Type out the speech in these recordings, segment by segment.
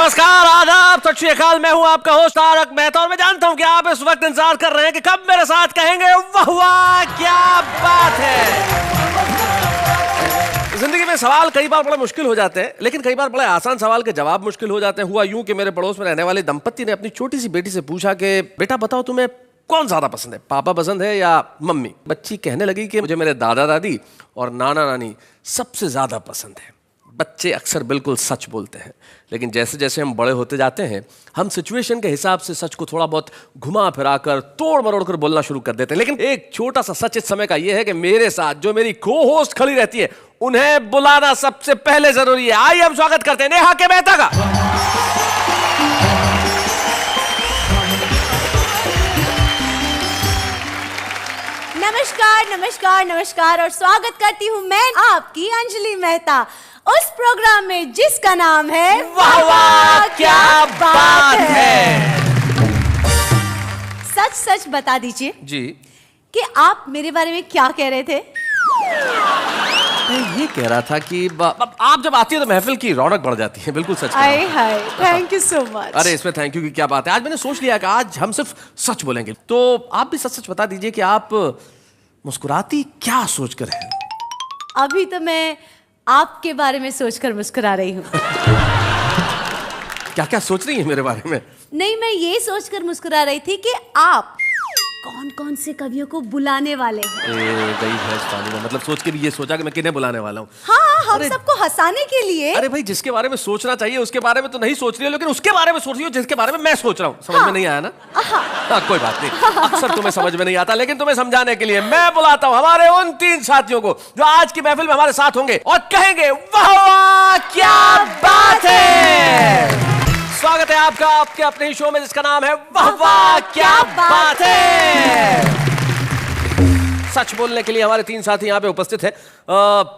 नमस्कार, आदाब, सत श्री अकाल। मैं हूं आपका होस्ट तारक मेहता और मैं जानता हूं कि आप इस वक्त इंतजार कर रहे हैं कि कब मेरे साथ कहेंगे वाह वाह क्या बात है। जिंदगी में सवाल कई बार बड़े मुश्किल हो जाते हैं, लेकिन कई बार बड़े आसान सवाल के जवाब मुश्किल हो जाते हैं। हुआ यूं कि मेरे पड़ोस में रहने वाले दंपत्ति ने अपनी छोटी सी बेटी से पूछा कि बेटा बताओ तुम्हें कौन ज्यादा पसंद है, पापा पसंद है या मम्मी। बच्ची कहने लगी कि मुझे मेरे दादा दादी और नाना नानी सबसे ज्यादा पसंद है। बच्चे अक्सर बिल्कुल सच बोलते हैं, लेकिन जैसे जैसे हम बड़े होते जाते हैं हम सिचुएशन के हिसाब से सच को थोड़ा बहुत घुमा फिरा कर तोड़ मरोड़ कर बोलना शुरू कर देते हैं। लेकिन एक छोटा सा सच इस समय का यह है कि मेरे साथ जो मेरी को होस्ट खड़ी रहती है उन्हें बुलाना सबसे पहले जरूरी है। आइए हम स्वागत करते हैं नेहा के मेहता का। नमस्कार नमस्कार नमस्कार और स्वागत करती हूँ मैं आपकी अंजलि मेहता उस प्रोग्राम में जिसका नाम है वाह वाह क्या बात है। सच सच बता दीजिए जी कि आप मेरे बारे में क्या कह रहे थे। मैं ये कह रहा था कि आप जब आती है तो महफिल की रौनक बढ़ जाती है। बिल्कुल सच। हाय हाय, थैंक यू सो मच। अरे इसमें थैंक यू की क्या बात है। आज मैंने सोच लिया कि आज हम सिर्फ सच बोलेंगे, तो आप भी सच सच बता दीजिए कि आप मुस्कुराती क्या सोचकर हैं। अभी तो मैं आपके बारे में सोचकर मुस्कुरा रही हूँ। क्या क्या सोच रही है मेरे बारे में? नहीं, मैं ये सोचकर मुस्कुरा रही थी कि आप कौन कौन से कवियों को बुलाने वाले हैं। गई भैंस पानी में। मतलब सोच के भी ये सोचा कि मैं किन्हें बुलाने वाला हूँ। हाँ, हम सबको हंसाने के लिए। अरे भाई, जिसके बारे में सोचना चाहिए उसके बारे में तो नहीं सोच रही हो, लेकिन उसके बारे में सोच रही हो जिसके बारे में मैं सोच रहा हूँ। समझ में नहीं आया ना? हाँ, कोई बात नहीं। अक्सर तुम्हें समझ में नहीं आता, लेकिन तुम्हें समझाने के लिए मैं बुलाता हूँ हमारे उन 3 साथियों को जो आज की महफिल में हमारे साथ होंगे और कहेंगे वाह वाह क्या बात है। स्वागत है आपका आपके अपने ही शो में जिसका नाम है वाह वाह क्या बात है। सच बोलने के लिए हमारे 3 साथी यहाँ पे उपस्थित है।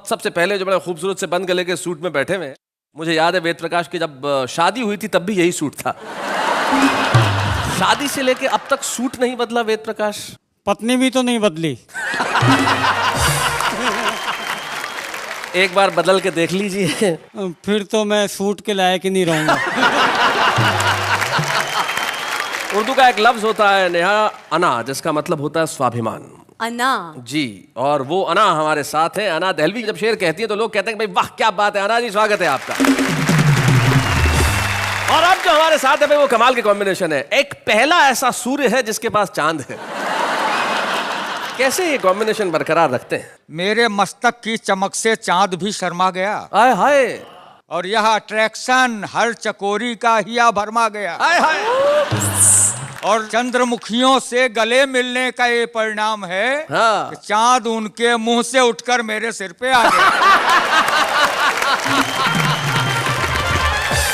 सबसे पहले जो बड़े खूबसूरत से बंद गले के सूट में बैठे हुए हैं, मुझे याद है वेद प्रकाश की जब शादी हुई थी तब भी यही सूट था। शादी से लेके अब तक सूट नहीं बदला वेद प्रकाश? पत्नी भी तो नहीं बदली। एक बार बदल के देख लीजिए। फिर तो मैं सूट के लायक ही नहीं रहूंगा। उर्दू का एक लफ्ज होता है नेहा, अना, जिसका मतलब होता है स्वाभिमान। अना जी, और वो अना हमारे साथ है। अना दहलवी जब शेर कहती है तो लोग कहते हैं कि भाई वाह क्या बात है। अना जी स्वागत है आपका। और अब जो हमारे साथ है भाई वो कमाल के कॉम्बिनेशन है। एक पहला ऐसा सूर्य है जिसके पास चांद है। कैसे ये कॉम्बिनेशन बरकरार रखते हैं? मेरे मस्तक की चमक से चांद भी शर्मा गया। हाय हाय। और यह अट्रैक्शन हर चकोरी का हिया भरमा गया। हाय हाय। और चंद्रमुखियों से गले मिलने का ये परिणाम है हाँ। कि चांद उनके मुंह से उठकर मेरे सिर पे आ गया।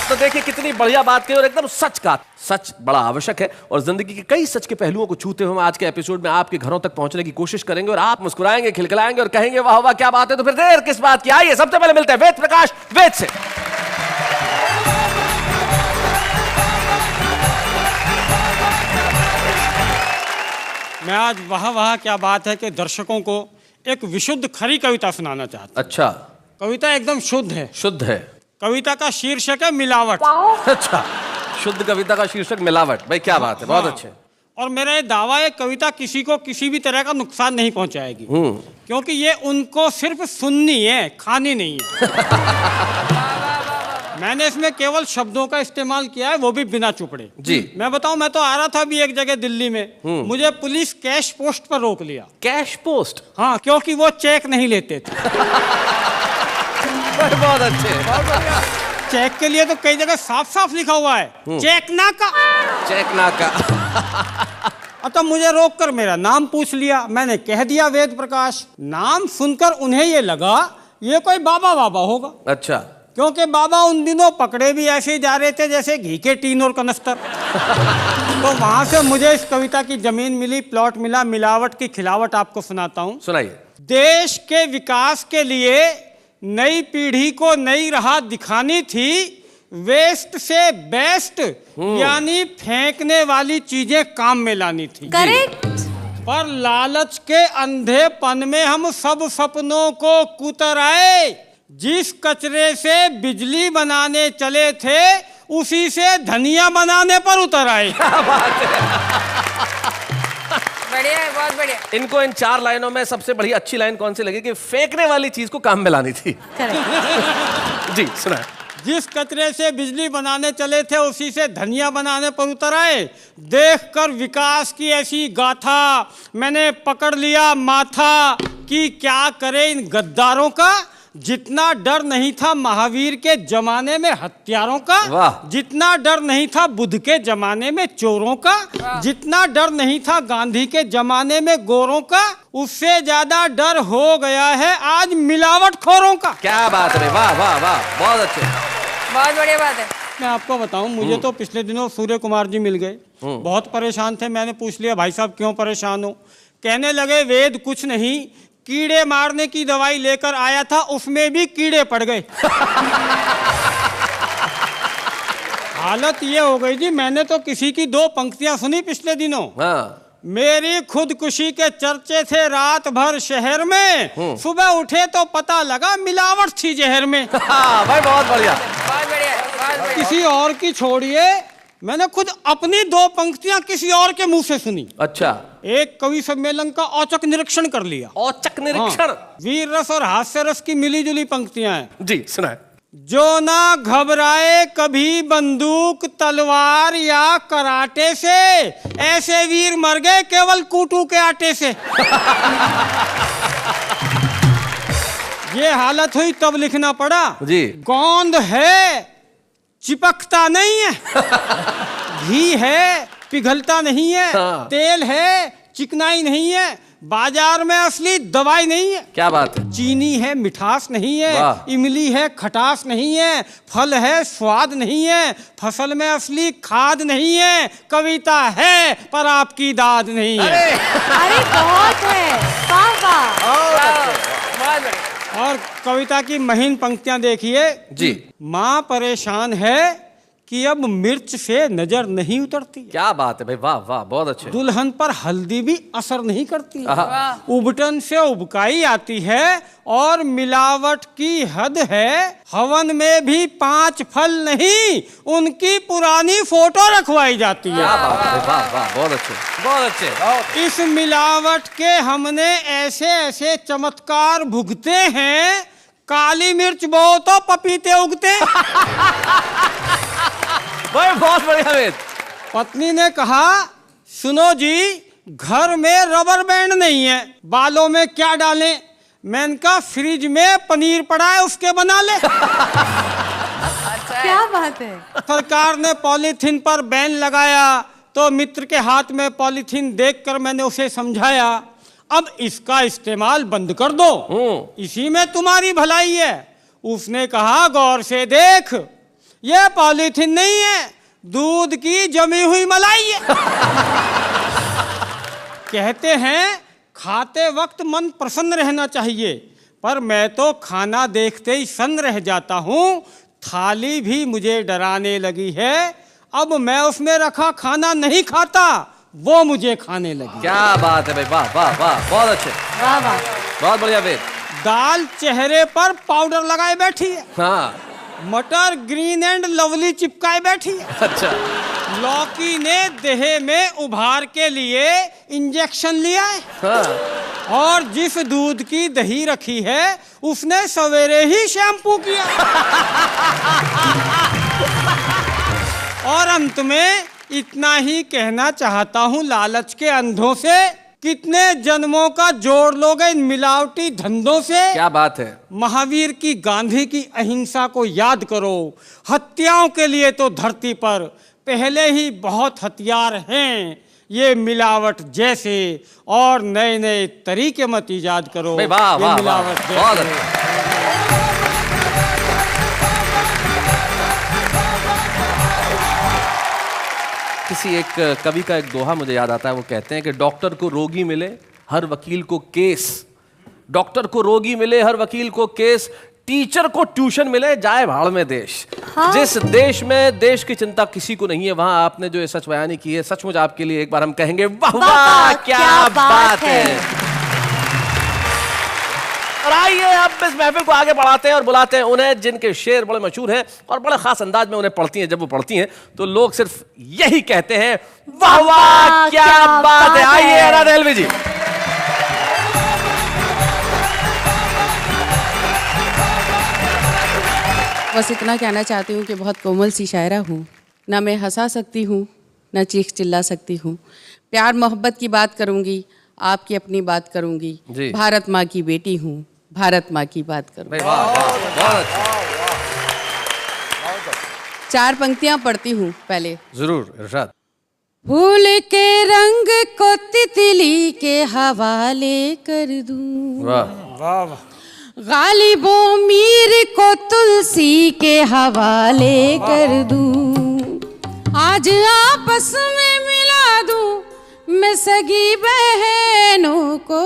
तो देखिए कितनी बढ़िया बात कही और एकदम सच का। सच बड़ा आवश्यक है और जिंदगी के कई सच के पहलुओं को छूते हुए आज के एपिसोड में आपके घरों तक पहुंचने की कोशिश करेंगे और आप मुस्कुराएंगे, खिलखिलाएंगे और कहेंगे वाह वाह क्या बात है। तो फिर देर किस बात की, आइए सबसे पहले मिलते हैं वेद प्रकाश वेद से। मैं आज वाह वाह क्या बात है कि दर्शकों को एक विशुद्ध खरी कविता सुनाना चाहता हूं। अच्छा, कविता एकदम शुद्ध है। शुद्ध है। कविता का शीर्षक है मिलावट। अच्छा, शुद्ध कविता का शीर्षक मिलावट। भाई क्या बात है, बहुत अच्छे। और मेरा ये दावा है कविता किसी को किसी भी तरह का नुकसान नहीं पहुंचाएगी, क्योंकि ये उनको सिर्फ सुननी है, खानी नहीं है। मैंने इसमें केवल शब्दों का इस्तेमाल किया है, वो भी बिना चुपड़े। जी। मैं बताऊं, मैं तो आ रहा था अभी एक जगह दिल्ली में, मुझे पुलिस कैश पोस्ट पर रोक लिया। Cash post? हाँ, क्योंकि वो चेक नहीं लेते थे। बहुत अच्छे, बहुत बढ़िया। चेक के लिए तो कई जगह साफ साफ लिखा हुआ है चेक ना का। चेक ना का। तो मुझे रोक कर मेरा नाम पूछ लिया। मैंने कह दिया वेद प्रकाश। नाम सुनकर उन्हें ये लगा ये कोई बाबा बाबा होगा। अच्छा। क्योंकि बाबा उन दिनों पकड़े भी ऐसे ही जा रहे थे जैसे घी के टीन और कनस्तर। तो वहां से मुझे इस कविता की जमीन मिली, प्लॉट मिला। मिलावट की खिलावट आपको सुनाता हूं। सुनाइए। देश के विकास के लिए नई पीढ़ी को नई राह दिखानी थी। वेस्ट से बेस्ट यानी फेंकने वाली चीजें काम में लानी थी। करेक्ट। पर लालच के अंधेपन में हम सब सपनों को कुतराए। जिस कचरे से बिजली बनाने चले थे उसी से धनिया बनाने पर उतर आए। बढ़िया है, बहुत बढ़िया। इनको इन 4 लाइनों में सबसे बड़ी अच्छी लाइन कौन सी लगी कि फेंकने वाली चीज को काम में लानी थी। जी सुना। जिस कचरे से बिजली बनाने चले थे उसी से धनिया बनाने पर उतर आए। देखकर विकास की ऐसी गाथा मैंने पकड़ लिया माथा कि क्या करे इन गद्दारों का। जितना डर नहीं था महावीर के जमाने में हत्यारों का, जितना डर नहीं था बुद्ध के जमाने में चोरों का, जितना डर नहीं था गांधी के जमाने में गोरों का, उससे ज्यादा डर हो गया है आज मिलावटखोरों का। क्या बात है, वाह वाह वाह, बहुत अच्छे, बहुत बढ़िया बात है। मैं आपको बताऊं, मुझे तो पिछले दिनों सूर्य कुमार जी मिल गए, बहुत परेशान थे। मैंने पूछ लिया भाई साहब क्यों परेशान हो? कहने लगे वेद कुछ नहीं, कीड़े मारने की दवाई लेकर आया था उसमें भी कीड़े पड़ गए। हालत ये हो गई जी, मैंने तो किसी की 2 पंक्तियां सुनी पिछले दिनों। मेरी खुदकुशी के चर्चे थे रात भर शहर में, सुबह उठे तो पता लगा मिलावट थी जहर में। भाई बहुत बढ़िया, बहुत बढ़िया, बहुत बढ़िया। किसी और की छोड़िए, मैंने खुद अपनी 2 पंक्तियां किसी और के मुंह से सुनी। अच्छा, एक कवि सम्मेलन का औचक निरीक्षण कर लिया। औचक निरीक्षण। हाँ, वीर रस और हास्य रस की मिली जुली पंक्तियां हैं। जी सुनाए। जो ना घबराए कभी बंदूक तलवार या कराटे से, ऐसे वीर मर गए केवल कूटू के आटे से। ये हालत हुई तब लिखना पड़ा जी। गोंद है चिपकता नहीं है, घी है पिघलता नहीं है, तेल है चिकनाई नहीं है, बाजार में असली दवाई नहीं है। क्या बात है। चीनी है मिठास नहीं है, इमली है खटास नहीं है, फल है स्वाद नहीं है, फसल में असली खाद नहीं है, कविता है पर आपकी दाद नहीं है। अरे बहुत है, वाह वाह, बहुत बढ़िया। और कविता की महीन पंक्तियां देखिए जी। माँ परेशान है कि अब मिर्च से नजर नहीं उतरती। क्या बात है भाई, वाह वाह, बहुत अच्छे। दुल्हन पर हल्दी भी असर नहीं करती, उबटन से उबकाई आती है और मिलावट की हद है। हवन में भी 5 फल नहीं, उनकी पुरानी फोटो रखवाई जाती है। क्या बात है, वाह वाह, बहुत अच्छे, बहुत अच्छे। इस मिलावट के हमने ऐसे ऐसे चमत्कार भुगते हैं, काली मिर्च बो तो पपीते उगते। भाई बहुत बढ़िया वेद। पत्नी ने कहा सुनो जी, घर में रबर बैंड नहीं है, बालों में क्या डालें? मैंने कहा फ्रिज में पनीर पड़ा है उसके बना ले। क्या बात है। सरकार ने पॉलीथीन पर बैन लगाया तो मित्र के हाथ में पॉलीथीन देखकर मैंने उसे समझाया, अब इसका इस्तेमाल बंद कर दो, इसी में तुम्हारी भलाई है। उसने कहा गौर से देख, ये पॉलीथीन नहीं है, दूध की जमी हुई मलाई है। कहते हैं खाते वक्त मन प्रसन्न रहना चाहिए, पर मैं तो खाना देखते ही सन्न रह जाता हूँ। थाली भी मुझे डराने लगी है, अब मैं उसमें रखा खाना नहीं खाता, वो मुझे खाने लगी। क्या बात है भाई, वाह वाह वाह, बहुत अच्छे, वाह वाह, बहुत बढ़िया वेद। दाल चेहरे पर पाउडर लगाए बैठी है, हाँ। मटर ग्रीन एंड लवली चिपकाए बैठी है। अच्छा। लौकी ने देह में उभार के लिए इंजेक्शन लिया है, हाँ। और जिस दूध की दही रखी है उसने सवेरे ही शैम्पू किया। और अंत में इतना ही कहना चाहता हूँ लालच के अंधों से, कितने जन्मों का जोड़ लोगे इन मिलावटी धंधों से। क्या बात है। महावीर की गांधी की अहिंसा को याद करो, हत्याओं के लिए तो धरती पर पहले ही बहुत हथियार हैं, ये मिलावट जैसे और नए नए तरीके मत इजाद करो। वाह वाह वाह, मिलावट बहुत अच्छा। किसी एक कवि का एक दोहा मुझे याद आता है, वो कहते हैं कि डॉक्टर को रोगी मिले हर वकील को केस, डॉक्टर को रोगी मिले हर वकील को केस, टीचर को ट्यूशन मिले जाए भाड़ में देश। हाँ? जिस देश में देश की चिंता किसी को नहीं है, वहां आपने जो ये सच बयानी की है, सचमुच आपके लिए एक बार हम कहेंगे वाह वाह, क्या बात है। और आइए अब इस महफिल को आगे बढ़ाते हैं और बुलाते हैं उन्हें जिनके शेर बड़े मशहूर हैं और बड़े खास अंदाज में उन्हें पढ़ती हैं। जब वो पढ़ती हैं तो लोग सिर्फ यही कहते हैं, वाह वाह क्या बात है। आइए अना देहलवी जी। बस इतना कहना चाहती हूँ कि बहुत कोमल सी शायरा हूँ, ना मैं हंसा सकती हूँ ना चीख चिल्ला सकती हूँ। प्यार मोहब्बत की बात करूँगी, आपकी अपनी बात करूँगी। भारत माँ की बेटी हूँ, भारत माँ की बात करूँगी। चार पंक्तियाँ पढ़ती हूँ पहले। जरूर इरशाद। फूल के रंग को तितली के हवाले कर दूँ, वाह गालिबो मीर को तुलसी के हवाले कर दूं, आज आपस में मिला दूं मैं सगी बहनों को,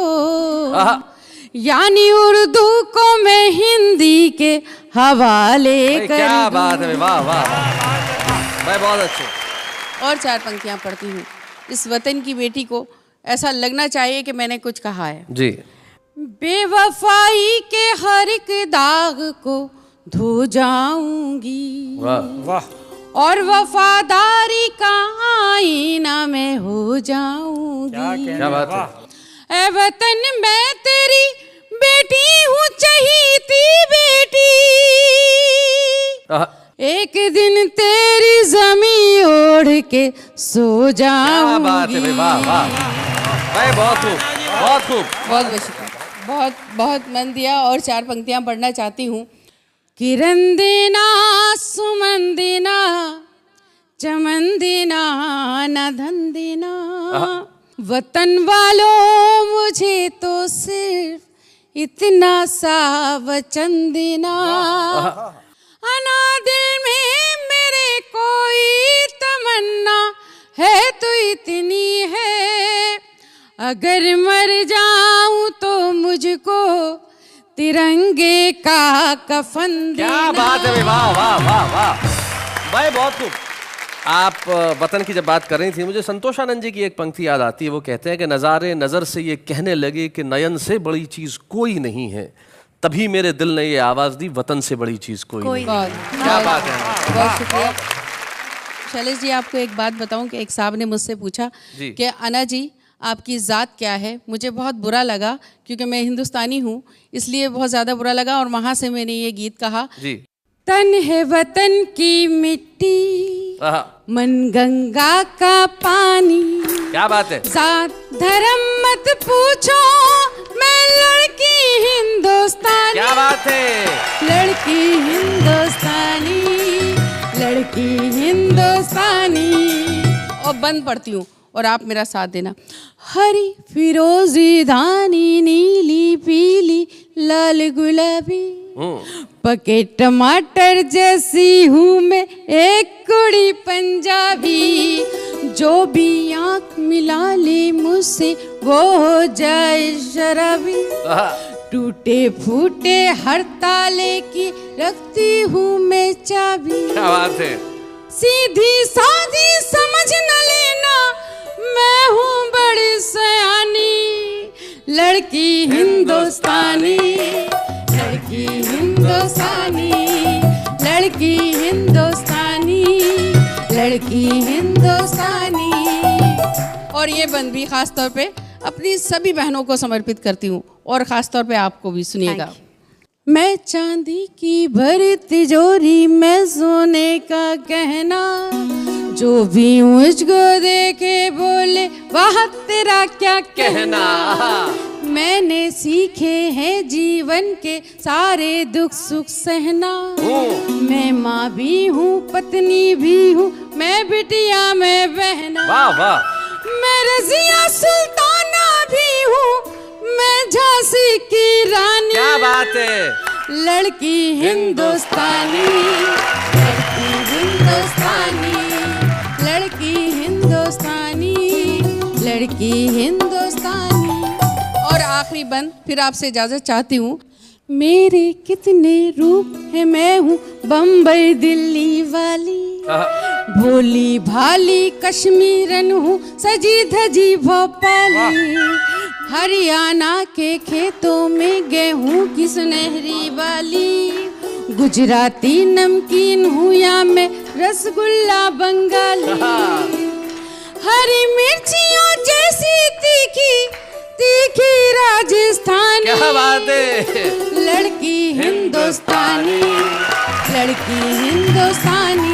यानी उर्दू को मैं हिंदी के हवाले कर दूं। क्या बात है, वाह वाह भाई, बहुत अच्छे। और चार पंक्तियां पढ़ती हूँ। इस वतन की बेटी को ऐसा लगना चाहिए कि मैंने कुछ कहा है जी। बेवफाई के हर एक दाग को धो जाऊंगी, वाह और वफादारी का आईना मैं हो जाऊंगी। क्या बात है। ऐ वतन मैं तेरी बेटी हूँ, चहीती बेटी, एक दिन तेरी जमीन ओढ़ के सो जाऊंगी। क्या बात है भाई, वाह वाह भाई, बहुत खूब बहुत खूब। बहुत शुक्रिया, बहुत बहुत मन दिया। और चार पंक्तियां पढ़ना चाहती हूँ। किरण देना सुमन देना चमन देना न धन देना, वतन वालों मुझे तो सिर्फ इतना सा वचन देना, अना दिल में मेरे कोई तमन्ना है तो इतनी है, अगर मर जाऊं तो मुझको तिरंगे का कफन देना। क्या बात है, वाह वाह वाह वाह भाई, बहुत खूब। आप वतन की जब बात कर रही थी, मुझे संतोष आनंद जी की एक पंक्ति याद आती है। वो कहते हैं कि नज़ारे नज़र से ये कहने लगे कि नयन से बड़ी चीज़ कोई नहीं है, तभी मेरे दिल ने ये आवाज़ दी, वतन से बड़ी चीज़ कोई नहीं। क्या बात है, बहुत शुक्रिया। शैलेश जी, आपको एक बात बताऊं कि एक साहब ने मुझसे पूछा कि अना जी आपकी ज़ात क्या है। मुझे बहुत बुरा लगा क्योंकि मैं हिंदुस्तानी हूँ, इसलिए बहुत ज़्यादा बुरा लगा और वहाँ से मैंने ये गीत कहा जी। तन है वतन की मिट्टी, मन गंगा का पानी। क्या बात है। जात धर्म मत पूछो, मैं लड़की हिंदुस्तानी। क्या बात है। लड़की हिंदुस्तानी, लड़की हिंदुस्तानी। और बंद पढ़ती हूँ और आप मेरा साथ देना। हरी फिरोजी धानी नीली पीली लाल गुलाबी, पके टमाटर जैसी हूँ मैं एक कुड़ी पंजाबी, जो भी आँख मिला ले मुझसे वो हो जाए शराबी, टूटे फूटे हर ताले की रखती हूँ मैं चाबी। क्या बात है। सीधी साधी समझ न लेना, मैं हूँ बड़ी सयानी, लड़की हिंदुस्तानी, लड़की हिंदुस्तानी, लड़की हिंदुस्तानी, लड़की हिंदुस्तानी। और ये बंद भी खास तौर पे अपनी सभी बहनों को समर्पित करती हूँ और खास तौर पे आपको भी। सुनिएगा। मैं चांदी की भरी तिजोरी में सोने का गहना, जो भी मुझको देखे बोले वाह तेरा क्या कहना। मैंने सीखे हैं जीवन के सारे दुख सुख सहना, मैं माँ भी हूँ पत्नी भी हूँ, मैं बिटिया मैं बहना। वाह वाह। मैं रजिया सुल्ताना भी हूँ, मैं झांसी की रानी। क्या बात है। लड़की हिंदुस्तानी, लड़की हिंदुस्तानी, लड़की हिंदुस्तानी, लड़की हिंदुस्तानी। और आखिरी बंद फिर आपसे इजाजत चाहती हूँ। मेरे कितने रूप है, मैं हूँ बम्बई दिल्ली वाली, भोली भाली कश्मीरन हूँ, सजी धजी भोपाली। हरियाणा के खेतों में गेहूं की सुनहरी वाली। गुजराती नमकीन हूँ या मैं रसगुल्ला बंगाली। हरी मिर्चियों जैसी तीखी तीखी राजस्थानी। क्या बात है। लड़की हिंदुस्तानी, लड़की हिंदुस्तानी।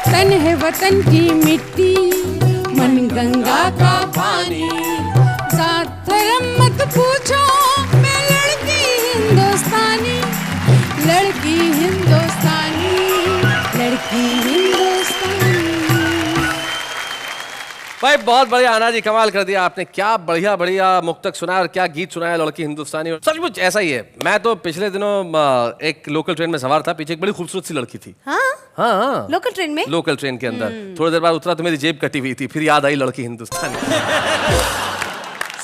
तन है वतन की मिट्टी, मन गंगा का पानी। साथ धर्म मत पूछो, मैं लड़की हिंदुस्तानी, लड़की हिंदुस्तानी, लड़की हिंदुस्तानी। भाई बहुत बढ़िया आना जी, कमाल कर दिया आपने। क्या बढ़िया बढ़िया मुक्तक सुनाया और क्या गीत सुनाया लड़की हिंदुस्तानी। और सचमुच ऐसा ही है। मैं तो पिछले दिनों एक लोकल ट्रेन में सवार था, पीछे एक बड़ी खूबसूरत सी लड़की थी। हाँ हाँ लोकल ट्रेन में? लोकल ट्रेन के अंदर। थोड़ी देर बाद उतरा तो मेरी जेब कटी हुई थी, फिर याद आई लड़की हिंदुस्तानी।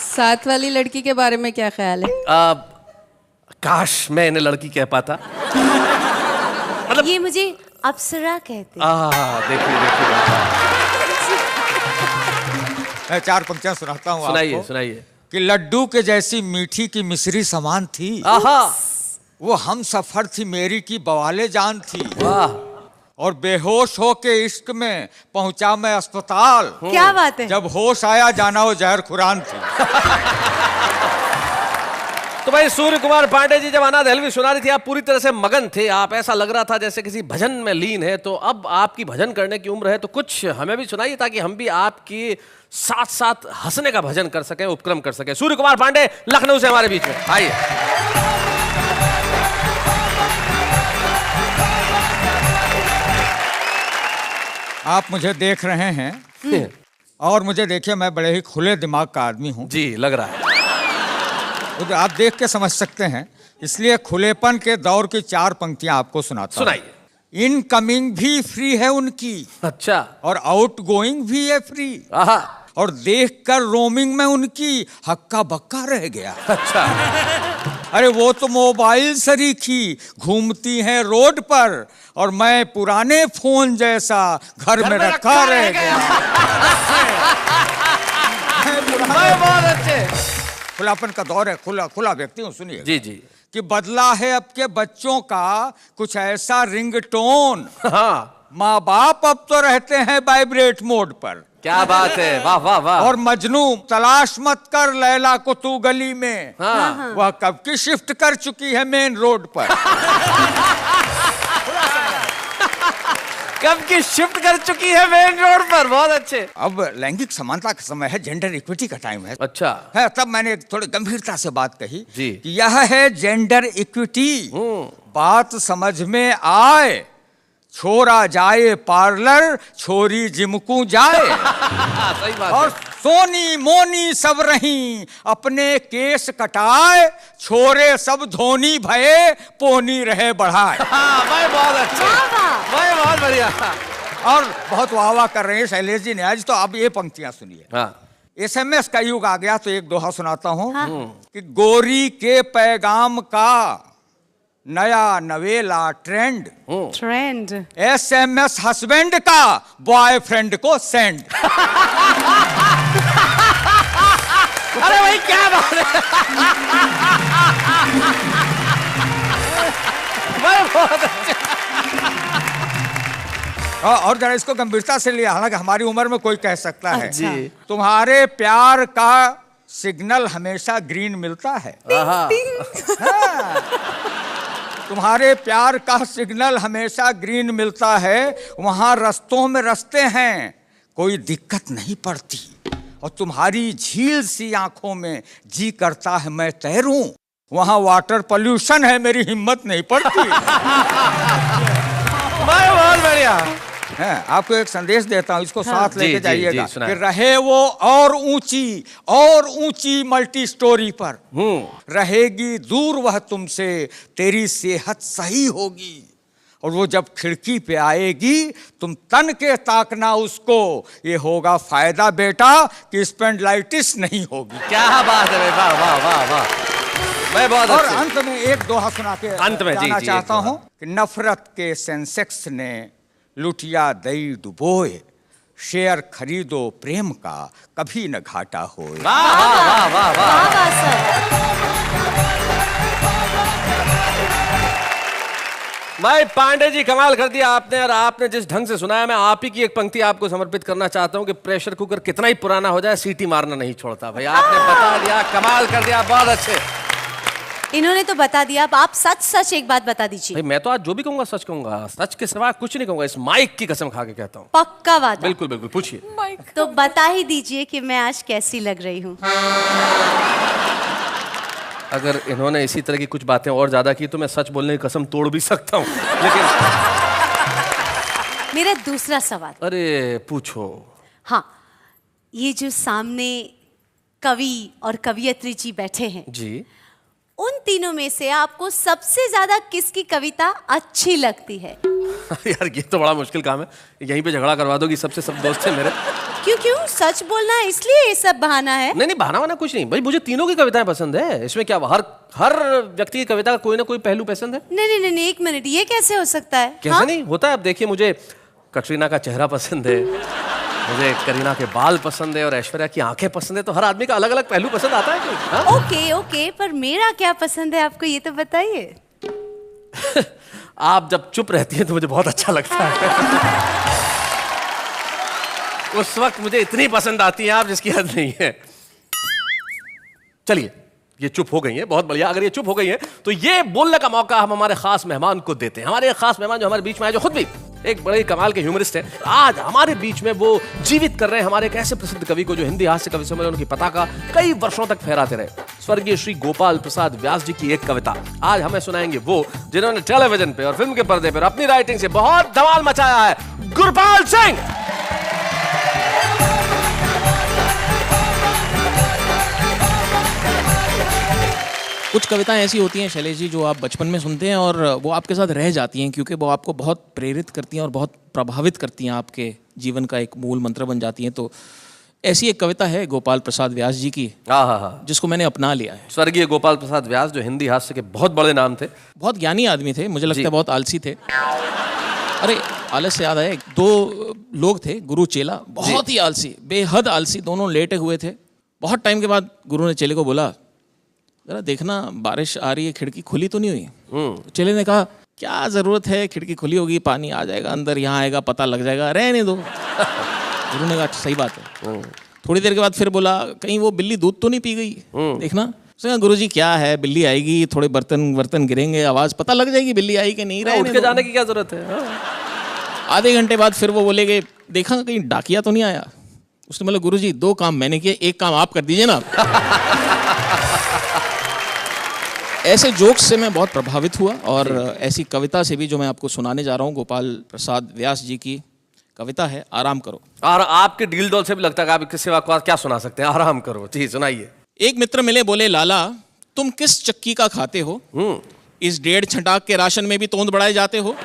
साथ वाली लड़की के बारे में क्या ख्याल है? काश मैं इन्हें लड़की कह पाता। मतलब ये मुझे अप्सरा कहते। देखिए देखिए, मैं 4 पंक्तियां सुनाता हूँ सुनाइए आपको सुनाइए। कि लड्डू के जैसी मीठी की मिश्री समान थी। आहा, वो हम सफर थी मेरी की बवाले जान थी। वाह। और बेहोश हो के इश्क में पहुंचा मैं अस्पताल। क्या बात है। जब होश आया जाना वो जहर खुरान थी। तो भाई सूर्य कुमार पांडे जी जब अनाथ हलवी सुना रही थी, आप पूरी तरह से मगन थे। आप ऐसा लग रहा था जैसे किसी भजन में लीन है। तो अब आपकी भजन करने की उम्र है, तो कुछ हमें भी सुनाइए ताकि हम भी आपकी साथ साथ हंसने का भजन कर सकें, उपक्रम कर सकें। सूर्य कुमार पांडे लखनऊ से हमारे बीच में आइए। आप मुझे देख रहे हैं और मुझे देखिए, मैं बड़े ही खुले दिमाग का आदमी हूँ जी, लग रहा है। तो आप देख के समझ सकते हैं, इसलिए खुलेपन के दौर की 4 पंक्तियां आपको सुनाता हूं। सुनाइए। इनकमिंग भी फ्री है उनकी, अच्छा। और आउट गोइंग भी है फ्री। आहा, और देखकर रोमिंग में उनकी हक्का बक्का रह गया। अच्छा। अरे वो तो मोबाइल सरीखी घूमती हैं रोड पर, और मैं पुराने फोन जैसा घर में रखा रह गया। बहुत अच्छे। खुलापन का दौर है, खुला व्यक्ति हूँ। सुनिए जी जी। कि बदला है अब के बच्चों का कुछ ऐसा रिंगटोन। हाँ, माँ बाप अब तो रहते हैं वाइब्रेट मोड पर। क्या बात है, वाह वाह वाह। और मजनू तलाश मत कर लैला को तू गली में, हाँ। वह कब की शिफ्ट कर चुकी है मेन रोड पर। कब की शिफ्ट कर चुकी है मेन रोड पर। बहुत अच्छे। अब लैंगिक समानता का समय है, जेंडर इक्विटी का टाइम है। अच्छा है, तब मैंने थोड़ी गंभीरता से बात कही जी। कि यह है जेंडर इक्विटी। बात समझ में आए, छोरा जाए पार्लर, छोरी जिमकू जाए। सही बात और सोनी मोनी सब रही अपने केस कटाए, छोरे सब धोनी भये पोनी रहे बढ़ाए। भाई बहुत अच्छे, भाई बहुत बढ़िया। और बहुत वाह वाह कर रहे हैं शैलेश जी ने आज। तो अब ये पंक्तियां सुनिए। हाँ। SMS का युग आ गया, तो एक दोहा सुनाता हूं। कि गोरी के पैगाम का नया नवेला ट्रेंड, SMS हस्बैंड का बॉयफ्रेंड को सेंड। अरे भाई क्या बात है। भाई बहुत अच्छे। और जरा इसको गंभीरता से लिया, हालांकि हमारी उम्र में कोई कह सकता है। जी। तुम्हारे प्यार का सिग्नल हमेशा ग्रीन मिलता है। हाँ। तुम्हारे प्यार का सिग्नल हमेशा ग्रीन मिलता है, वहां रस्तों में रस्ते हैं, कोई दिक्कत नहीं पड़ती। और तुम्हारी झील सी आंखों में जी करता है मैं तैरूं, वहां वाटर पोल्यूशन है, मेरी हिम्मत नहीं पड़ती। बहुत बढ़िया है। आपको एक संदेश देता हूं, इसको साथ लेके जाइएगा। जी, कि रहे वो और ऊंची मल्टी स्टोरी पर, रहेगी दूर वह तुमसे, तेरी सेहत सही होगी। और वो जब खिड़की पे आएगी, तुम तन के ताकना उसको, ये होगा फायदा बेटा कि स्पेंडलाइटिस नहीं होगी। क्या बात है भाई, वाह वाह वाह वाह। मैं बहुत और अच्छे। अंत में एक दोहा सुना के अंत में जाना जी, चाहता हूं कि नफरत के सेंसेक्स ने लुटिया दई डुबोए, शेयर खरीदो प्रेम का, कभी न घाटा होए। वाह वाह वाह वाह वाह। वाह वाह सर। भाई पांडे जी कमाल कर दिया आपने, और आपने जिस ढंग से सुनाया, मैं आप ही की एक पंक्ति आपको समर्पित करना चाहता हूं कि प्रेशर कुकर कितना ही पुराना हो जाए सीटी मारना नहीं छोड़ता। भाई आपने बता दिया, कमाल कर दिया, बहुत अच्छे। इन्होंने तो बता दिया, अब आप सच सच एक बात बता दीजिए। भाई मैं तो आज जो भी कहूंगा सच कहूंगा, सच के सिवा कुछ नहीं कहूंगा, इस माइक की कसम खा के कहता हूँ। पक्का वादा? बिल्कुल बिल्कुल, पूछिए। तो बता ही दीजिए कि मैं आज कैसी लग रही हूँ। अगर इन्होंने इसी तरह की कुछ बातें और ज्यादा की तो मैं सच बोलने की कसम तोड़ भी सकता हूँ, लेकिन मेरा दूसरा सवाल। अरे पूछो। हाँ, ये जो सामने कवि और कवियत्री जी बैठे हैं, जी, उन तीनों में से आपको सबसे ज्यादा किसकी कविता अच्छी लगती है? यार ये तो बड़ा मुश्किल काम है, यहीं पे झगड़ा करवा दोगी, सबसे सब दोस्त हैं मेरे। क्यों क्यों? सच बोलना है इसलिए ये सब बहाना है? नहीं नहीं, बहाना वाना कुछ नहीं भाई, मुझे तीनों की कविताएं पसंद है, इसमें क्या, हर व्यक्ति की कविता का कोई ना कोई पहलू पसंद है। नहीं नहीं नहीं, एक मिनट, ये कैसे हो सकता है? कैसे हाँ? नहीं होता है? अब देखिए, मुझे कटरीना का चेहरा पसंद है, मुझे करीना के बाल पसंद है, और ऐश्वर्या की आंखें पसंद है, तो हर आदमी का अलग अलग पहलू पसंद आता है। हाँ? ओके ओके, पर मेरा क्या पसंद है आपको, ये तो बताइए। आप जब चुप रहती हैं तो मुझे बहुत अच्छा लगता है। उस वक्त मुझे इतनी पसंद आती है आप, जिसकी हद नहीं है। चलिए, ये चुप हो गई है, बहुत बढ़िया। अगर ये चुप हो गई है तो ये बोलने का मौका हम हमारे खास मेहमान को देते हैं। हमारे एक खास मेहमान जो हमारे बीच में आए, जो खुद भी एक बड़े कमाल के ह्यूमरिस्ट हैं, आज हमारे बीच में वो जीवित कर रहे हैं हमारे एक ऐसे प्रसिद्ध कवि को जो हिंदी हास्य कवि सम्मेलन की पताका कई वर्षों तक फहराते रहे। स्वर्गीय श्री गोपाल प्रसाद व्यास जी की एक कविता आज हमें सुनाएंगे वो, जिन्होंने टेलीविजन पे और फिल्म के पर्दे पर अपनी राइटिंग से बहुत धमाल मचाया है, गुरपाल सिंह। कुछ कविताएं ऐसी होती हैं शैलेश जी जो आप बचपन में सुनते हैं और वो आपके साथ रह जाती हैं, क्योंकि वो आपको बहुत प्रेरित करती हैं और बहुत प्रभावित करती हैं, आपके जीवन का एक मूल मंत्र बन जाती हैं। तो ऐसी एक कविता है गोपाल प्रसाद व्यास जी की, जिसको मैंने अपना लिया है। स्वर्गीय गोपाल प्रसाद व्यास जो हिंदी हास्य के बहुत बड़े नाम थे, बहुत ज्ञानी आदमी थे, मुझे लगता है बहुत आलसी थे। अरे आलस से याद आया, दो लोग थे, गुरु चेला, बहुत ही आलसी, बेहद आलसी, दोनों लेटे हुए थे। बहुत टाइम के बाद गुरु ने चेले को बोला, जरा देखना बारिश आ रही है, खिड़की खुली तो नहीं हुई? तो चेले ने कहा, क्या जरूरत है, खिड़की खुली होगी, पानी आ जाएगा अंदर, यहाँ आएगा पता लग जाएगा, रहने दो। गुरु ने कहा सही बात है। थोड़ी देर के बाद फिर बोला, कहीं वो बिल्ली दूध तो नहीं पी गई, देखना। उसने कहा, गुरुजी क्या है, बिल्ली आएगी, थोड़े बर्तन गिरेंगे, आवाज पता लग जाएगी बिल्ली आई कि नहीं, उठ के जाने की क्या जरूरत है। आधे घंटे बाद फिर वो बोले कि देखा कहीं डाकिया तो नहीं आया। उसने बोला, गुरुजी 2 काम मैंने किए, एक काम आप कर दीजिए ना। ऐसे जोक्स से मैं बहुत प्रभावित हुआ, और ऐसी कविता से भी जो मैं आपको सुनाने जा रहा हूँ, गोपाल प्रसाद व्यास जी की कविता है, आराम करो। और आपके डील डॉल से भी लगता है कि आप इसके सिवा क्या सुना सकते हैं, आराम करो। जी सुनाइए। एक मित्र मिले, बोले, लाला तुम किस चक्की का खाते हो, इस 1.5 छटाक के राशन में भी तोंद बढ़ाए जाते हो।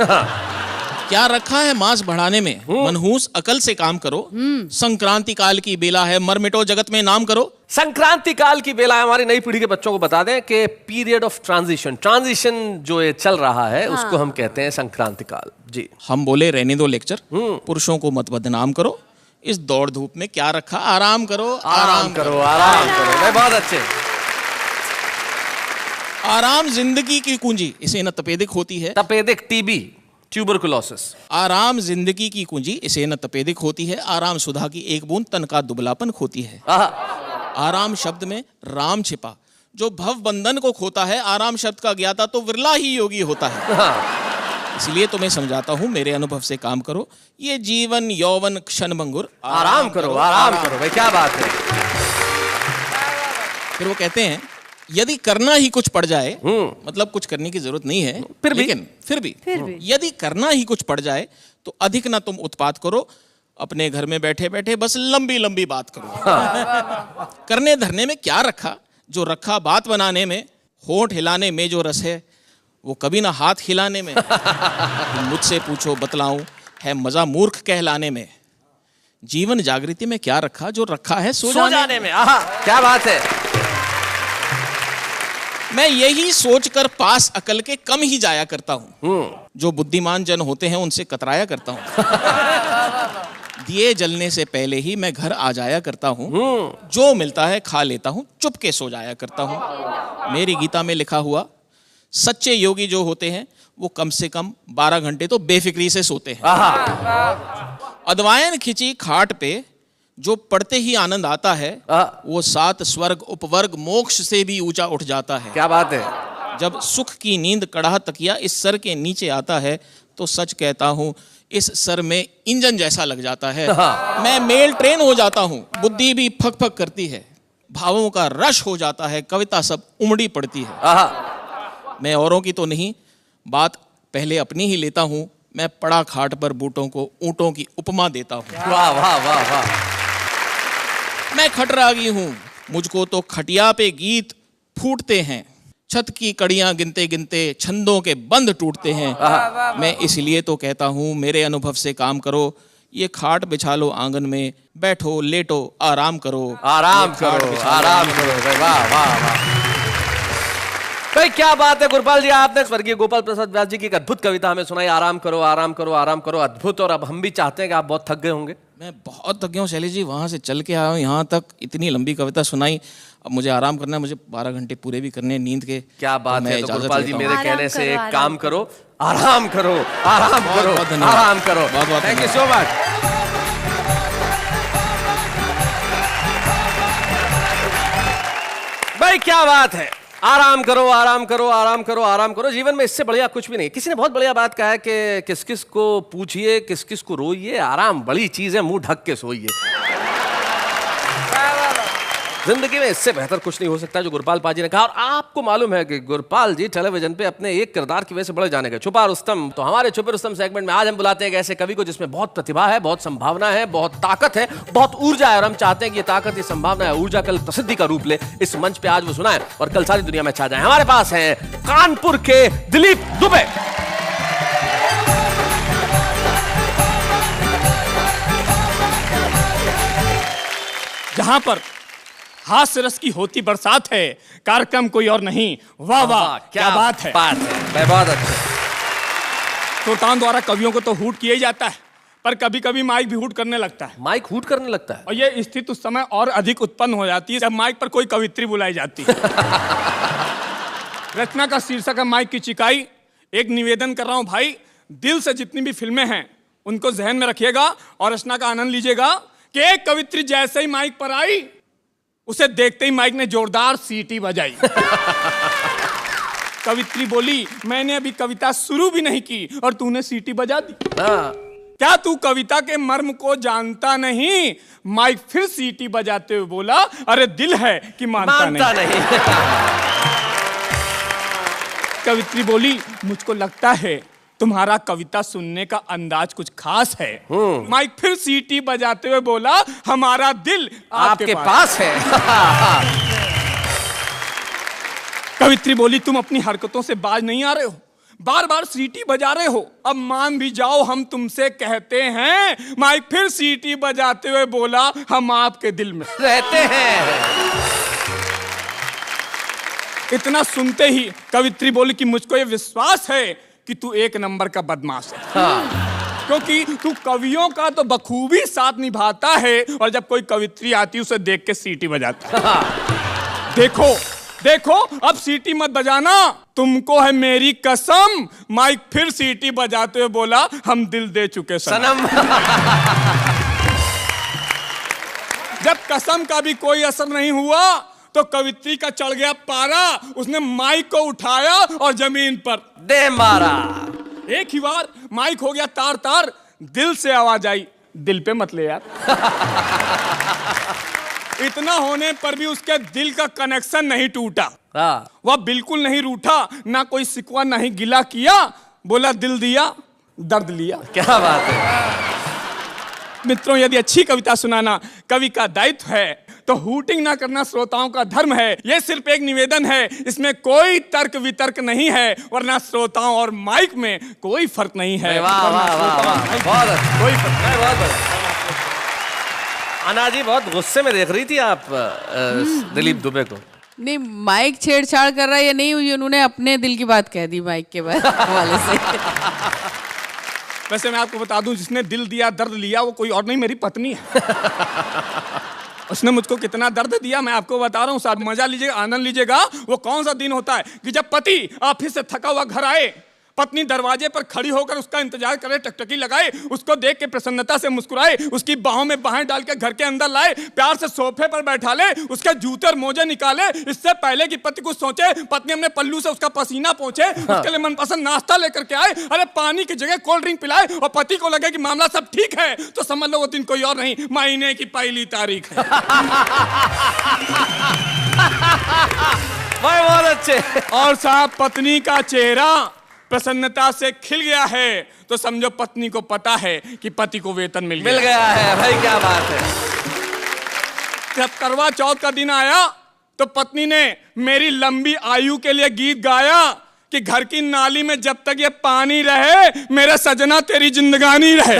क्या रखा है मांस बढ़ाने में, मनहूस अकल से काम करो। संक्रांति काल की बेला है, मर मिटो जगत में नाम करो। संक्रांति काल की बेला है, हमारी नई पीढ़ी के बच्चों को बता दें कि पीरियड ऑफ ट्रांजिशन जो ये चल रहा है, उसको हम कहते हैं संक्रांति काल। जी हम बोले, रहने दो लेक्चर, पुरुषों को मत बदनाम करो, इस दौड़ धूप में क्या रखा, आराम करो आराम करो आराम करो। बहुत अच्छे। आराम जिंदगी की कुंजी, इसे न तपेदिक होती है। तपेदिक, टीबी, ट्यूबरकुलोसिस। आराम जिंदगी की कुंजी, इसे न तपेदिक होती है। आराम सुधा की एक बूंद, तन का दुबलापन खोती है। आराम शब्द में राम छिपा, जो भव बंधन को खोता है। आराम शब्द का ज्ञाता तो विरला ही योगी होता है। इसलिए तुम्हें समझाता हूं, मेरे अनुभव से काम करो, ये जीवन यौवन क्षणभंगुर, आराम करो आराम करो। भाई क्या बात है। फिर वो कहते हैं, यदि करना ही कुछ पड़ जाए, मतलब कुछ करने की जरूरत नहीं है, लेकिन फिर भी यदि करना ही कुछ पड़ जाए तो अधिक ना तुम उत्पात करो, अपने घर में बैठे बैठे बस लंबी लंबी बात करो। करने धरने में क्या रखा, जो रखा बात बनाने में। होंठ हिलाने में जो रस है, वो कभी ना हाथ हिलाने में। तुम मुझसे पूछो बतलाऊं, है मजा मूर्ख कहलाने में। जीवन जागृति में क्या रखा, जो रखा है सो जाने में। क्या बात है। मैं यही सोचकर पास अकल के कम ही जाया करता हूँ। जो बुद्धिमान जन होते हैं उनसे कतराया करता हूँ। दिए जलने से पहले ही मैं घर आ जाया करता हूँ। जो मिलता है खा लेता हूँ, चुप के सो जाया करता हूँ। मेरी गीता में लिखा हुआ सच्चे योगी जो होते हैं वो कम से कम 12 घंटे तो बेफिक्री से सोते हैं। अद्वायन खिंची खाट पे जो पढ़ते ही आनंद आता है वो 7 स्वर्ग उपवर्ग मोक्ष से भी ऊंचा उठ जाता है। क्या बात है। जब सुख की नींद कड़ाह तकिया इस सर के नीचे आता है तो सच कहता हूँ इस सर में इंजन जैसा लग जाता है। मैं मेल ट्रेन हो जाता हूँ, बुद्धि भी फक फक करती है, भावों का रश हो जाता है, कविता सब उमड़ी पड़ती है। मैं औरों की तो नहीं, बात पहले अपनी ही लेता हूँ। मैं पड़ा खाट पर बूटों को ऊँटों की उपमा देता हूँ। वाह वाह वाह वाह। मैं खटरागी हूँ, मुझको तो खटिया पे गीत फूटते हैं। छत की कड़ियां गिनते गिनते छंदों के बंद टूटते हैं। मैं इसलिए तो कहता हूँ मेरे अनुभव से काम करो। ये खाट बिछा लो आंगन में, बैठो लेटो आराम करो। आराम करो, आराम करो। वाह वाह वाह भाई, क्या बात है गुरपाल जी। आपने स्वर्गीय गोपाल प्रसाद व्यास जी की एक अद्भुत कविता हमें सुनाई, आराम करो आराम करो आराम करो। अद्भुत। और अब हम भी चाहते हैं कि आप बहुत थक गए होंगे। मैं बहुत थक गया हूँ शैलेश जी, वहाँ से चल के आया हूँ यहाँ तक, इतनी लंबी कविता सुनाई। अब मुझे आराम करना है, मुझे 12 घंटे पूरे भी करने हैं नींद के। क्या बात है। तो गुरपाल जी मेरे आराम कहने से करो, एक काम करो, आराम करो आराम करो आराम करो। Thank you so much. भाई क्या बात है। आराम करो आराम करो आराम करो आराम करो। जीवन में इससे बढ़िया कुछ भी नहीं। किसी ने बहुत बढ़िया बात कहा है कि किस किस को पूछिए किस किस को रोइए, आराम बड़ी चीज है, मुंह ढक के सोइए। जिंदगी में इससे बेहतर कुछ नहीं हो सकता जो गुरपाल पाजी ने कहा। और आपको मालूम है कि गुरपाल जी टेलीविजन पे अपने एक किरदार की वजह से बड़े जाने गए, छुपा रुस्तम। तो हमारे छुपे रुस्तम सेगमेंट में आज हम बुलाते हैं एक ऐसे कवि को जिसमें बहुत प्रतिभा है, बहुत संभावना है, बहुत ताकत है, बहुत ऊर्जा है। और हम चाहते हैं कि ये ताकत, ये संभावना है, ऊर्जा कल प्रसिद्धि का रूप ले। इस मंच पे आज वो सुनाए और कल सारी दुनिया में छा जाए। हमारे पास है कानपुर के दिलीप दुबे। जहां पर हास्य रस की होती बरसात है, कार्यक्रम कोई और नहीं। वाह वाह क्या बात है। बहुत अच्छा। श्रोताओं द्वारा कवियों को तो हूट किया ही जाता है, पर कभी कभी माइक भी हूट करने लगता है। माइक हूट करने लगता है। और ये स्थिति उस समय और अधिक उत्पन्न हो जाती है जब माइक पर कोई कवित्री बुलाई जाती है। रचना का शीर्षक है माइक की चिकाई। एक निवेदन कर रहा हूं भाई, दिल से जितनी भी फिल्में हैं उनको जहन में रखिएगा और रचना का आनंद लीजिएगा कि एक कवित्री जैसे ही माइक पर आई, उसे देखते ही माइक ने जोरदार सीटी बजाई। कवित्री बोली, मैंने अभी कविता शुरू भी नहीं की और तूने सीटी बजा दी। क्या तू कविता के मर्म को जानता नहीं? माइक फिर सीटी बजाते हुए बोला, अरे दिल है कि मानता नहीं। कवित्री बोली, मुझको लगता है तुम्हारा कविता सुनने का अंदाज कुछ खास है। माइक फिर सीटी बजाते हुए बोला, हमारा दिल आपके पास है। कवित्री बोली, तुम अपनी हरकतों से बाज नहीं आ रहे हो, बार बार सीटी बजा रहे हो, अब मान भी जाओ हम तुमसे कहते हैं। माइक फिर सीटी बजाते हुए बोला, हम आपके दिल में रहते हैं। इतना सुनते ही कवित्री बोली कि मुझको ये विश्वास है कि तू एक नंबर का बदमाश है। क्योंकि तू कवियों का तो बखूबी साथ निभाता है और जब कोई कवित्री आती उसे देख के सीटी बजाती। देखो देखो अब सीटी मत बजाना, तुमको है मेरी कसम। माइक फिर सीटी बजाते हुए बोला, हम दिल दे चुके सनम। जब कसम का भी कोई असर नहीं हुआ तो कवित्री का चढ़ गया पारा। उसने माइक को उठाया और जमीन पर दे मारा। एक ही बार माइक हो गया तार तार। दिल से आवाज आई, दिल पे मत ले यार। इतना होने पर भी उसके दिल का कनेक्शन नहीं टूटा। वह बिल्कुल नहीं रूठा, ना कोई शिकवा नहीं गिला किया। बोला, दिल दिया दर्द लिया। क्या बात है। मित्रों, यदि अच्छी कविता सुनाना कवि का दायित्व है तो हूटिंग ना करना श्रोताओं का धर्म है। यह सिर्फ एक निवेदन है, इसमें कोई तर्क वितर्क नहीं है, वरना श्रोताओं और माइक में कोई फर्क नहीं है। वाह वाह वाह वाह, बहुत अच्छा। कोई फर्क नहीं। बहुत बढ़िया। अना जी बहुत गुस्से में देख रही थी आप दिलीप दुबे को। नहीं माइक छेड़छाड़ कर रहा है या नहीं, हुई उन्होंने अपने दिल की बात कह दी माइक के हवाले से। वैसे मैं आपको बता दूं, जिसने दिल दिया दर्द लिया वो कोई और नहीं, मेरी पत्नी है। उसने मुझको कितना दर्द दिया मैं आपको बता रहा हूँ साहब, मजा लीजिएगा, आनंद लीजिएगा। वो कौन सा दिन होता है कि जब पति ऑफिस से थका हुआ घर आए, पत्नी दरवाजे पर खड़ी होकर उसका इंतजार करे, टकटकी लगाए, उसको देख के प्रसन्नता से मुस्कुराए, उसकी बाहों में बाहें डाल के घर के अंदर लाए, प्यार से सोफे पर बैठा ले, उसके जूते और मोजे निकाले, इससे पहले कि पति कुछ सोचे पत्नी अपने पल्लू से उसका पसीना पोंछे, उसके लिए मनपसंद नाश्ता लेकर के आए, अरे पानी की जगह कोल्ड ड्रिंक पिलाए, और पति को लगे कि मामला सब ठीक है तो समझ लो वो दिन कोई और नहीं, महीने की पहली तारीख है। भाई बहुत अच्छे। और साहब पत्नी का चेहरा प्रसन्नता से खिल गया है तो समझो पत्नी को पता है कि पति को वेतन मिल गया है। भाई क्या बात है। जब करवा चौथ का दिन आया तो पत्नी ने मेरी लंबी आयु के लिए गीत गाया कि घर की नाली में जब तक ये पानी रहे मेरे सजना तेरी जिंदगानी रहे।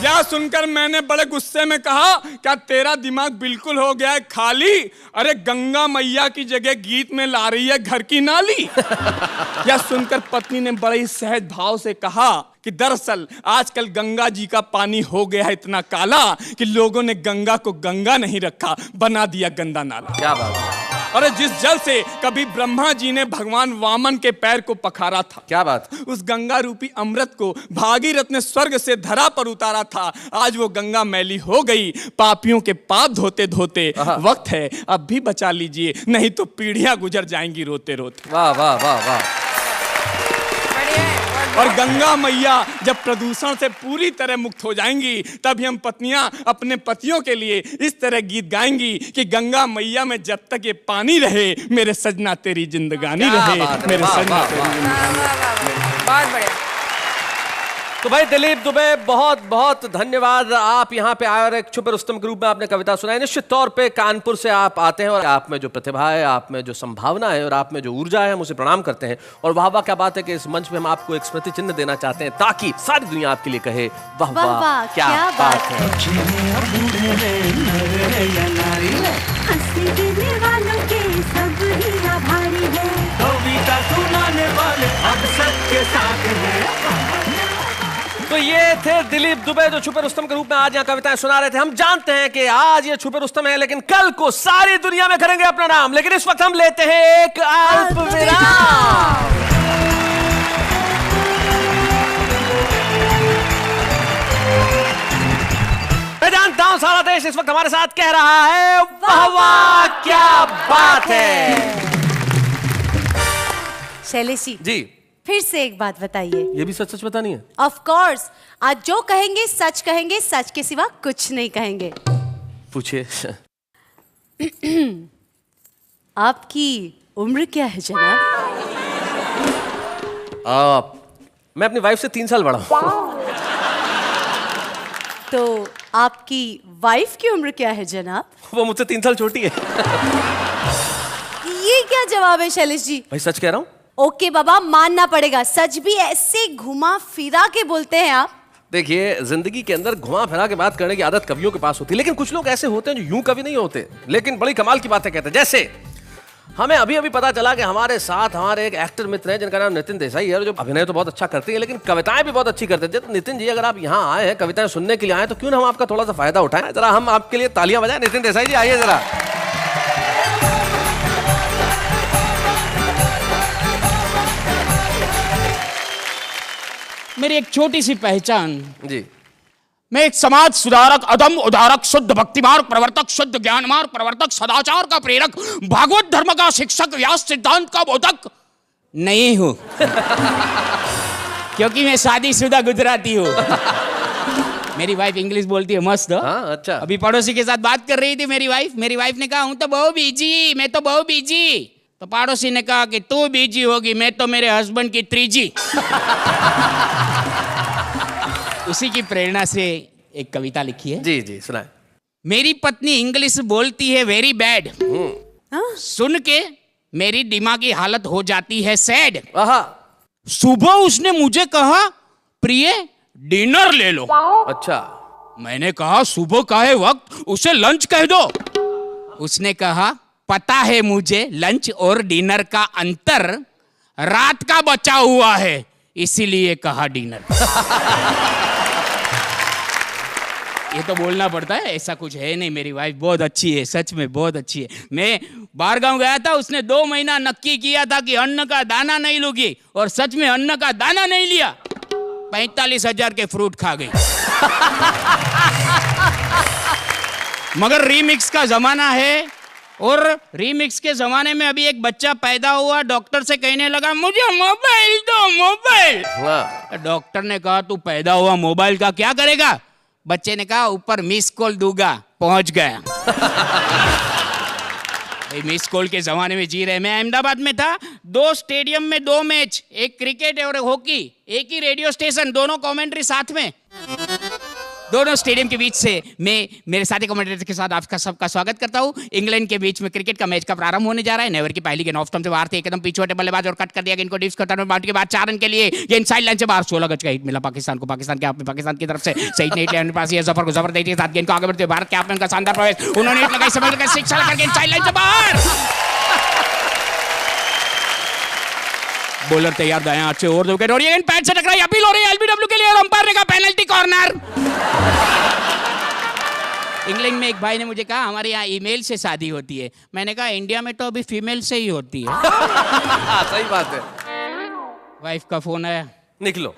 यह सुनकर मैंने बड़े गुस्से में कहा, क्या तेरा दिमाग बिल्कुल हो गया है खाली? अरे गंगा मैया की जगह गीत में ला रही है घर की नाली। यह सुनकर पत्नी ने बड़े ही सहज भाव से कहा कि दरअसल आजकल गंगा जी का पानी हो गया है इतना काला कि लोगों ने गंगा को गंगा नहीं रखा, बना दिया गंदा नाला। क्या बात है। अरे जिस जल से कभी ब्रह्मा जी ने भगवान वामन के पैर को पखारा था, क्या बात, उस गंगा रूपी अमृत को भागीरथ ने स्वर्ग से धरा पर उतारा था, आज वो गंगा मैली हो गई। पापियों के पाप धोते धोते वक्त है अब भी बचा लीजिए, नहीं तो पीढ़ियां गुजर जाएंगी रोते रोते। वाह वाह वाह वाह। और गंगा मैया जब प्रदूषण से पूरी तरह मुक्त हो जाएंगी तभी हम पत्नियां अपने पतियों के लिए इस तरह गीत गाएंगी कि गंगा मैया में जब तक ये पानी रहे मेरे सजना तेरी जिंदगानी रहे, मेरे सजना तेरी जिंदगानी। बहुत बढ़िया। तो भाई दिलीप दुबे बहुत बहुत धन्यवाद, आप यहाँ पे आए और एक छुपे रुस्तम के रूप में आपने कविता सुनाई। निश्चित तौर पे कानपुर से आप आते हैं और आप में जो प्रतिभा है, आप में जो संभावना है और आप में जो ऊर्जा है हम उसे प्रणाम करते हैं। और वाह वाह क्या बात है कि इस मंच पे हम आपको एक स्मृति चिन्ह देना चाहते हैं ताकि सारी दुनिया आपके लिए कहे वाह वाह क्या बात है। तो ये थे दिलीप दुबे जो छुपे रुस्तम के रूप में आज यहाँ कविताएं सुना रहे थे। हम जानते हैं कि आज ये छुपे रुस्तम है लेकिन कल को सारी दुनिया में करेंगे अपना नाम। लेकिन इस वक्त हम लेते हैं एक अल्प विराम। मैं जानता हूं सारा देश इस वक्त हमारे साथ कह रहा है वाह वाह क्या बात है। शैलेश जी फिर से एक बात बताइए। ये भी सच सच बतानी है? ऑफ कोर्स, आज जो कहेंगे, सच के सिवा कुछ नहीं कहेंगे। पूछिए। आपकी उम्र क्या है जनाब? मैं अपनी वाइफ से 3 साल बड़ा हूं। तो आपकी वाइफ की उम्र क्या है जनाब? वो मुझसे 3 साल छोटी है। ये क्या जवाब है शैलेश जी? भाई सच कह रहा हूं। ओके बाबा, मानना पड़ेगा, सच भी ऐसे घुमा फिरा के बोलते हैं आप। देखिए जिंदगी के अंदर घुमा फिरा के बात करने की आदत कवियों के पास होती है, लेकिन कुछ लोग ऐसे होते हैं जो यूं कवि नहीं होते लेकिन बड़ी कमाल की बातें कहते हैं। जैसे हमें अभी अभी पता चला कि हमारे साथ हमारे एक एक्टर मित्र हैं जिनका नाम नितिन देसाई है, जो अभिनय तो बहुत अच्छा करते हैं लेकिन कविताएं भी बहुत अच्छी करते हैं। तो नितिन जी अगर आप यहाँ आए हैं कविताएं सुनने के लिए आए तो क्यों ना हम आपका थोड़ा सा फायदा उठाएं। जरा हम आपके लिए तालियां बजाएं। नितिन देसाई जी आइए जरा। मेरी एक छोटी सी पहचान जी। मैं एक समाज सुधारक, अदम उदारक, शुद्ध भक्तिमार्ग प्रवर्तक, शुद्ध ज्ञान मार्ग प्रवर्तक, सदाचार का प्रेरक, भागवत धर्म का शिक्षक, व्यास सिद्धांत का बोधक नहीं हूं। क्योंकि मैं शादीशुदा गुजराती हूँ। मेरी वाइफ इंग्लिश बोलती है मस्त। अच्छा। अभी पड़ोसी के साथ बात कर रही थी मेरी वाइफ ने कहा हूं तो बहुत बिजी, मैं तो बहुत बिजी। तो पड़ोसी ने कहा कि तू बिजी होगी, मैं तो मेरे हस्बैंड की 3G। उसी की प्रेरणा से एक कविता लिखी है। जी जी सुनाए। मेरी पत्नी इंग्लिश बोलती है वेरी बैड, सुन के मेरी दिमागी हालत हो जाती है सैड। सुबह उसने मुझे कहा प्रिय डिनर ले लो। अच्छा। मैंने कहा सुबह का है वक्त, उसे लंच कह दो। उसने कहा पता है मुझे लंच और डिनर का अंतर रात का बचा हुआ है, इसीलिए कहा डिनर। ये तो बोलना पड़ता है, ऐसा कुछ है नहीं। मेरी वाइफ बहुत अच्छी है, सच में बहुत अच्छी है। मैं बाहर गांव गया था, उसने 2 महीना नक्की किया था कि अन्न का दाना नहीं लूंगी, और सच में अन्न का दाना नहीं लिया, 45,000 के फ्रूट खा गई। मगर रीमिक्स का जमाना है, और रीमिक्स के जमाने में अभी एक बच्चा पैदा हुआ, डॉक्टर से कहने लगा मुझे मोबाइल दो, मोबाइल। डॉक्टर ने कहा तू पैदा हुआ मोबाइल का क्या करेगा? बच्चे ने कहा ऊपर मिस कॉल दूंगा, पहुंच गया। मिस कॉल के जमाने में जी रहे। मैं अहमदाबाद में था, 2 स्टेडियम में 2 मैच, एक क्रिकेट और हॉकी, एक ही रेडियो स्टेशन, दोनों कमेंट्री साथ में, दोनों स्टेडियम के बीच से मैं मेरे साथी कमेंटेटर के साथ आपका सबका स्वागत करता हूं। इंग्लैंड के बीच में क्रिकेट का मैच का प्रारंभ होने जा रहा है। नेवर की पहली गेंद ऑफ स्टंप से बाहर थी, एकदम पिछवाटे बल्लेबाज और कट कर दिया, इनको डिप्स करता बाउंड्री के बाद 4 रन के लिए गेंद साइड लाइन से बाहर, 16 गज का हिट मिला पाकिस्तान को। पाकिस्तान के आप पाकिस्तान की तरफ से सईद ने हिट लिया, पास ये जफर को जबरदस्ती के साथ गेंद को आगे बढ़ते भारत के आप में उनका शानदार प्रवेश, उन्होंने हिट लगाई, समझ कर 6 लगा गेंद साइड लाइन से बाहर। बॉलर तैयार, दायां अच्छे ओवर दो विकेट, और ये गेंद पैड से टकराई, अपील हो रही है एलबीडब्ल्यू के लिए, और अंपायर ने कहा पेनल्टी कॉर्नर। इंग्लैंड में एक भाई ने मुझे कहा हमारे यहाँ ईमेल से शादी होती है। मैंने कहा इंडिया में तो अभी फीमेल से ही होती है। सही बात है। वाइफ का फोन आया, निकलो।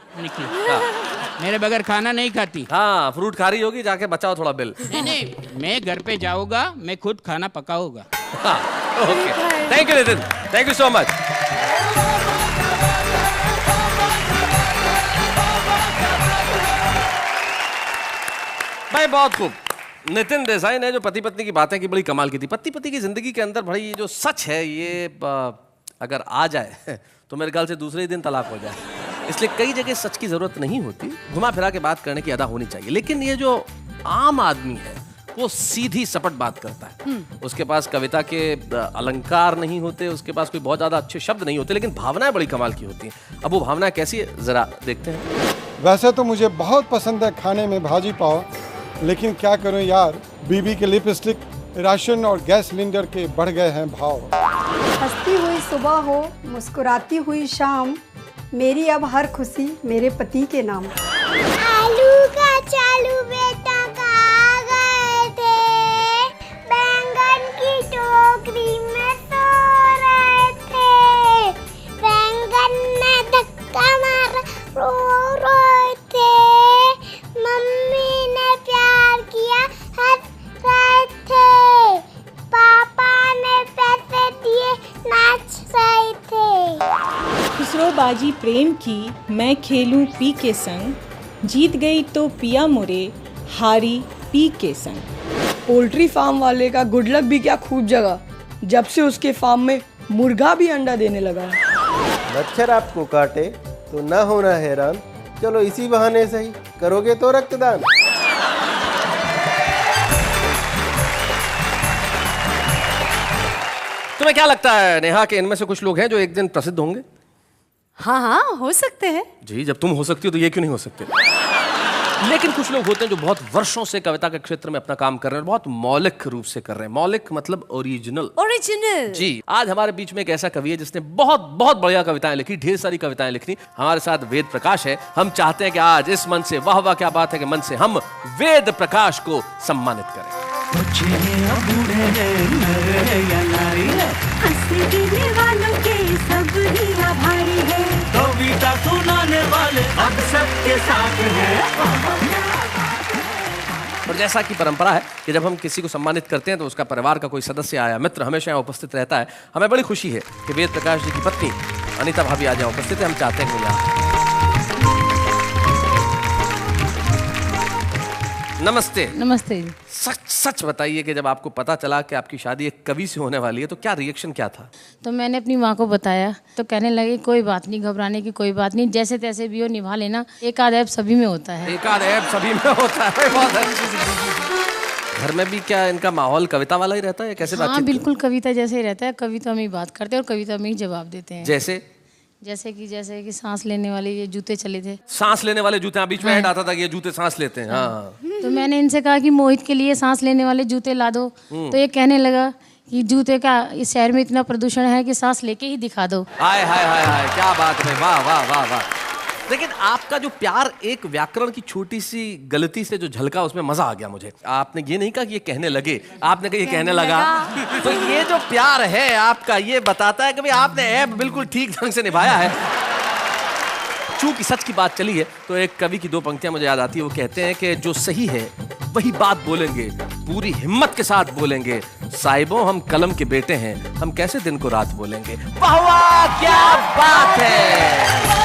मेरे बगैर खाना नहीं खाती। हाँ, फ्रूट खा रही होगी, जाके बचाओ थोड़ा बिल। नहीं, मैं घर पे जाऊंगा, मैं खुद खाना पकाऊंगा। Okay, thank you Nitin, thank you so much. भाई बहुत खूब। नितिन देसाई ने जो पति पत्नी की बातें की, बड़ी कमाल की थी। पति पति की जिंदगी के अंदर भाई ये जो सच है, ये अगर आ जाए तो मेरे ख्याल से दूसरे ही दिन तलाक हो जाए। इसलिए कई जगह सच की जरूरत नहीं होती, घुमा फिरा के बात करने की अदा होनी चाहिए। लेकिन ये जो आम आदमी है वो सीधी सपट बात करता है। उसके पास कविता के अलंकार नहीं होते, उसके पास कोई बहुत ज्यादा अच्छे शब्द नहीं होते, लेकिन भावनाएं बड़ी कमाल की होती हैं। अब वो भावनाएं कैसी है जरा देखते हैं। वैसे तो मुझे बहुत पसंद है खाने में भाजी पाव, लेकिन क्या करूं यार, बीबी के लिपस्टिक, राशन और गैस सिलेंडर के बढ़ गए हैं भाव। हंसती हुई सुबह हो, मुस्कुराती हुई शाम, मेरी अब हर खुशी मेरे पति के नाम। आलू का चालू बेटा कहाँ गए थे? बैंगन की टोकरी में सो रहे थे, बैंगन ने धक्का मारा, रो रहे थे, मम्मी ने प्यार किया, हंस रहे थे, पापा ने पैसे दिए, नाच रहे थे। खुसरोबाजी प्रेम की मैं खेलूं पी के संग, जीत गई तो पिया मोरे, हारी पी के संग। पोल्ट्री फार्म वाले का गुड लक भी क्या खूब जगह, जब से उसके फार्म में मुर्गा भी अंडा देने लगा। मच्छर आपको काटे तो ना होना हैरान, चलो इसी बहाने सही करोगे तो रक्तदान। तुम्हें क्या लगता है नेहा कि इनमें से कुछ लोग हैं जो एक दिन प्रसिद्ध होंगे? हाँ हाँ, हो सकते हैं। जी, जब तुम हो सकती हो तो ये क्यों नहीं हो सकते? लेकिन कुछ लोग होते हैं जो बहुत वर्षों से कविता के क्षेत्र में अपना काम कर रहे हैं, बहुत मौलिक रूप से कर रहे हैं। मौलिक मतलब ओरिजिनल। ओरिजिनल। जी, आज हमारे बीच में एक ऐसा कवि है जिसने बहुत बहुत बढ़िया कविताएं लिखी, ढेर सारी कविताएं लिखी। हमारे साथ वेद प्रकाश है। हम चाहते हैं कि आज इस मन से, वाह वाह क्या बात है कि मन से हम वेद प्रकाश को सम्मानित करें। कविता सुनाने वाले अब सबके साथ हैं। और जैसा कि परंपरा है कि जब हम किसी को सम्मानित करते हैं तो उसका परिवार का कोई सदस्य आया, मित्र हमेशा यहाँ उपस्थित रहता है। हमें बड़ी खुशी है कि वेद प्रकाश जी की पत्नी अनीता भाभी आज यहाँ उपस्थित है। हम चाहते हैं कि यहाँ। नमस्ते। नमस्ते जी। सच सच बताइए कि जब आपको पता चला कि आपकी शादी एक कवि से होने वाली है तो क्या रिएक्शन क्या था? तो मैंने अपनी माँ को बताया तो कहने लगे कोई बात नहीं, घबराने की कोई बात नहीं, जैसे तैसे भी हो निभा लेना, एक आध ऐब सभी में होता है। एक आध ऐब सभी में होता है। बहुत अच्छी। घर में भी क्या इनका माहौल कविता वाला ही रहता है? कैसे बातचीत? हाँ बिल्कुल, कविता जैसे ही रहता है, कविता में ही बात करते हैं और कविता में ही जवाब देते हैं। जैसे कि सांस लेने वाले ये जूते चले थे। सांस लेने वाले जूते, बीच में ऐड आता था कि ये जूते सांस लेते हैं। हाँ तो मैंने इनसे कहा कि मोहित के लिए सांस लेने वाले जूते ला दो। तो ये कहने लगा कि जूते का इस शहर में इतना प्रदूषण है कि सांस लेके ही दिखा दो। हाय हाय हाय हाय, क्या बात है, वाह वाह वाह वाह। लेकिन आपका जो प्यार एक व्याकरण की छोटी सी गलती से जो झलका, उसमें मजा आ गया मुझे। आपने ये नहीं कहा कि ये कहने लगे, आपने कहा ये कहने लगा। तो ये जो प्यार है आपका, ये बताता है कि भाई आपने ऐप बिल्कुल ठीक ढंग से निभाया है। चूंकि सच की बात चली है तो एक कवि की 2 पंक्तियां मुझे याद आती है। वो कहते हैं कि जो सही है वही बात बोलेंगे, पूरी हिम्मत के साथ बोलेंगे। साहिबों हम कलम के बेटे हैं, हम कैसे दिन को रात बोलेंगे। वाह वाह, क्या बात है।